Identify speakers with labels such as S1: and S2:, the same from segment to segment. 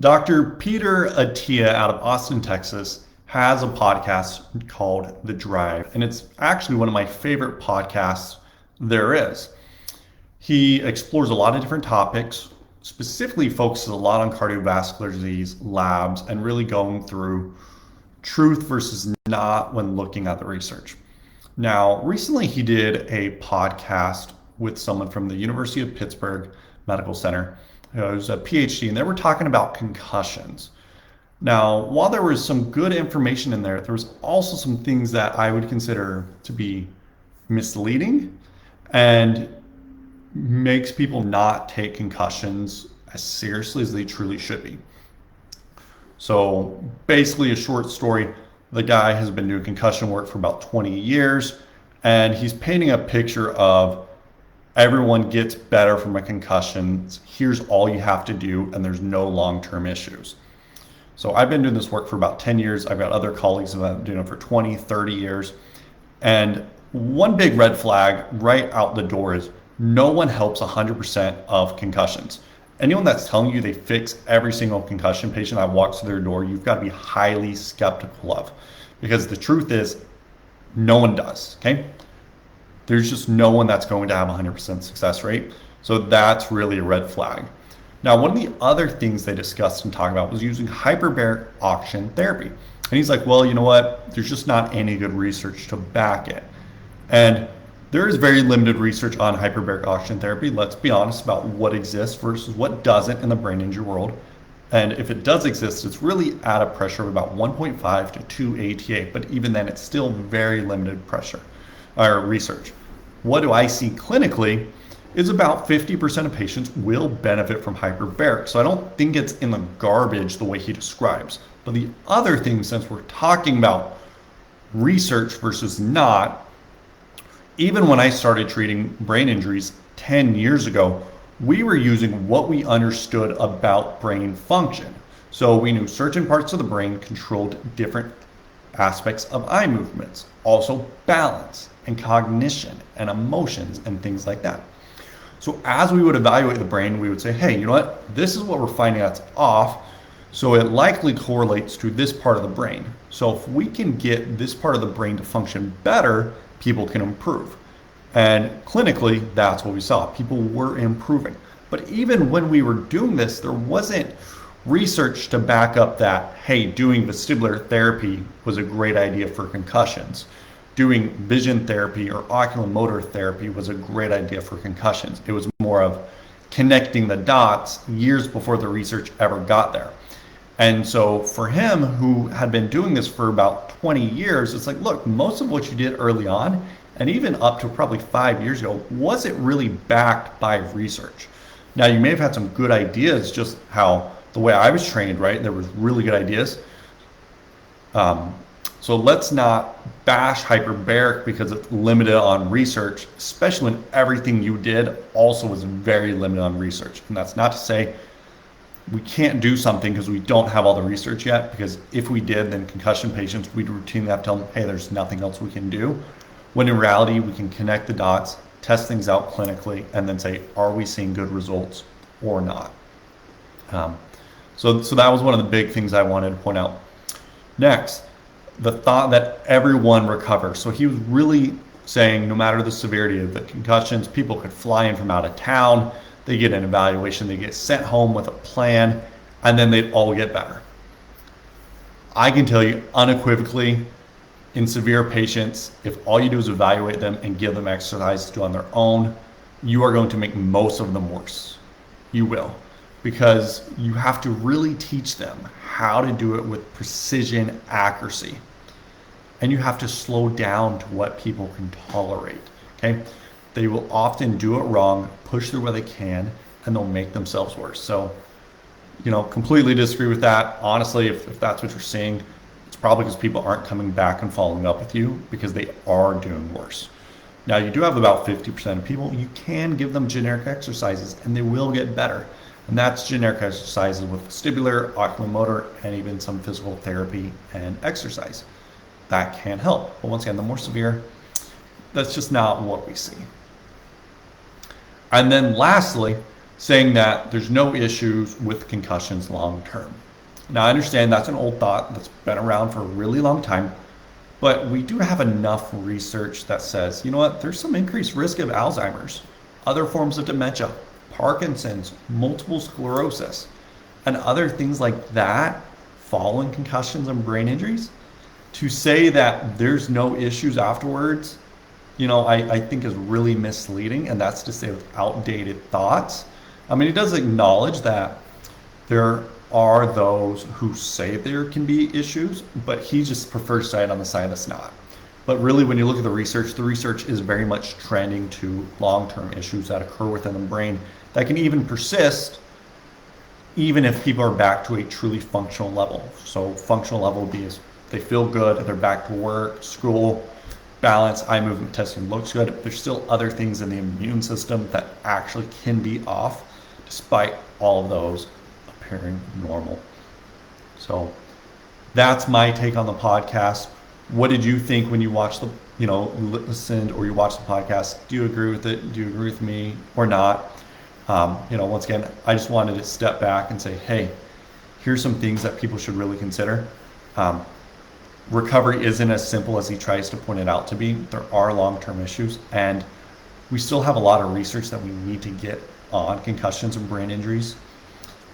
S1: Dr. Peter Attia out of Austin, Texas, has a podcast called The Drive, and it's actually one of my favorite podcasts there is. He explores a lot of different topics, specifically focuses a lot on cardiovascular disease, labs, and really going through truth versus not when looking at the research. Now, recently he did a podcast with someone from the University of Pittsburgh Medical Center who's a PhD, and they were talking about concussions. Now, while there was some good information in there, there was also some things that I would consider to be misleading and makes people not take concussions as seriously as they truly should be. So basically, a short story, the guy has been doing concussion work for about 20 years, and he's painting a picture of everyone gets better from a concussion. Here's all you have to do, and there's no long-term issues. So I've been doing this work for about 10 years. I've got other colleagues who have been doing it for 20, 30 years. And one big red flag right out the door is no one helps 100% of concussions. Anyone that's telling you they fix every single concussion patient that walks through their door, you've got to be highly skeptical of. Because the truth is, no one does, okay? There's just no one that's going to have a 100% success rate. So that's really a red flag. Now, one of the other things they discussed and talked about was using hyperbaric oxygen therapy. And he's like, well, you know what? There's just not any good research to back it. And there is very limited research on hyperbaric oxygen therapy. Let's be honest about what exists versus what doesn't in the brain injury world. And if it does exist, it's really at a pressure of about 1.5 to 2 ATA. But even then, it's still very limited pressure or research. What do I see clinically is about 50% of patients will benefit from hyperbaric. So I don't think it's in the garbage the way he describes. But the other thing, since we're talking about research versus not, even when I started treating brain injuries 10 years ago, we were using what we understood about brain function. So we knew certain parts of the brain controlled different aspects of eye movements, also balance and cognition and emotions and things like that. So as we would evaluate the brain, we would say, hey, you know what? This is what we're finding that's off. So it likely correlates to this part of the brain. So if we can get this part of the brain to function better, people can improve. And clinically, that's what we saw. People were improving. But even when we were doing this, there wasn't research to back up that, hey, doing vestibular therapy was a great idea for concussions. Doing vision therapy or oculomotor therapy was a great idea for concussions. It was more of connecting the dots years before the research ever got there. And so for him, who had been doing this for about 20 years, it's like, look, most of what you did early on, and even up to probably 5 years ago, wasn't really backed by research. Now, you may have had some good ideas, just how the way I was trained, right? There was really good ideas. So let's not bash hyperbaric because it's limited on research, especially when everything you did also was very limited on research. And that's not to say we can't do something because we don't have all the research yet, because if we did, then concussion patients, we'd routinely have to tell them, hey, there's nothing else we can do. When in reality, we can connect the dots, test things out clinically, and then say, are we seeing good results or not? So that was one of the big things I wanted to point out. Next, the thought that everyone recovers. So he was really saying no matter the severity of the concussions, people could fly in from out of town, they get an evaluation, they get sent home with a plan, and then they'd all get better. I can tell you unequivocally, in severe patients, if all you do is evaluate them and give them exercise to do on their own, you are going to make most of them worse. You will. Because you have to really teach them how to do it with precision accuracy. And you have to slow down to what people can tolerate. Okay? They will often do it wrong, push through what they can, and they'll make themselves worse. So, completely disagree with that. Honestly, if that's what you're seeing, it's probably because people aren't coming back and following up with you because they are doing worse. Now, you do have about 50% of people, you can give them generic exercises and they will get better. And that's generic exercises with vestibular, oculomotor, and even some physical therapy and exercise. That can help. But once again, the more severe, that's just not what we see. And then lastly, saying that there's no issues with concussions long term. Now, I understand that's an old thought that's been around for a really long time, but we do have enough research that says, you know what, there's some increased risk of Alzheimer's, other forms of dementia, Parkinson's, multiple sclerosis, and other things like that following concussions and brain injuries. To say that there's no issues afterwards, I think is really misleading, and that's to say with outdated thoughts. I mean, he does acknowledge that there are those who say there can be issues, but he just prefers to say it on the side that's not. But really, when you look at the research is very much trending to long-term issues that occur within the brain that can even persist even if people are back to a truly functional level. So functional level would be is they feel good, they're back to work, school, balance, eye movement testing looks good. There's still other things in the immune system that actually can be off despite all of those appearing normal. So that's my take on the podcast. What did you think when you watched listened or you watched the podcast? Do you agree with it? Do you agree with me or not? Once again, I just wanted to step back and say, hey, here's some things that people should really consider. Recovery isn't as simple as he tries to point it out to be. There are long-term issues, and we still have a lot of research that we need to get on concussions and brain injuries,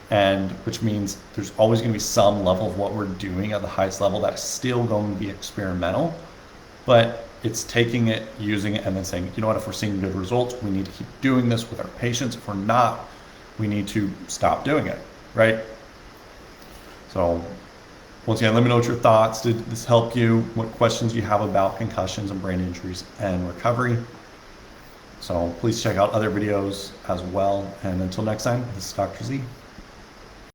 S1: and which means there's always going to be some level of what we're doing at the highest level that's still going to be experimental, but it's taking it, using it, and then saying, you know what, if we're seeing good results, we need to keep doing this with our patients. If we're not, we need to stop doing it, right? So once again, let me know what your thoughts. Did this help you? What questions you have about concussions and brain injuries and recovery? So please check out other videos as well. And until next time, this is Dr. Z.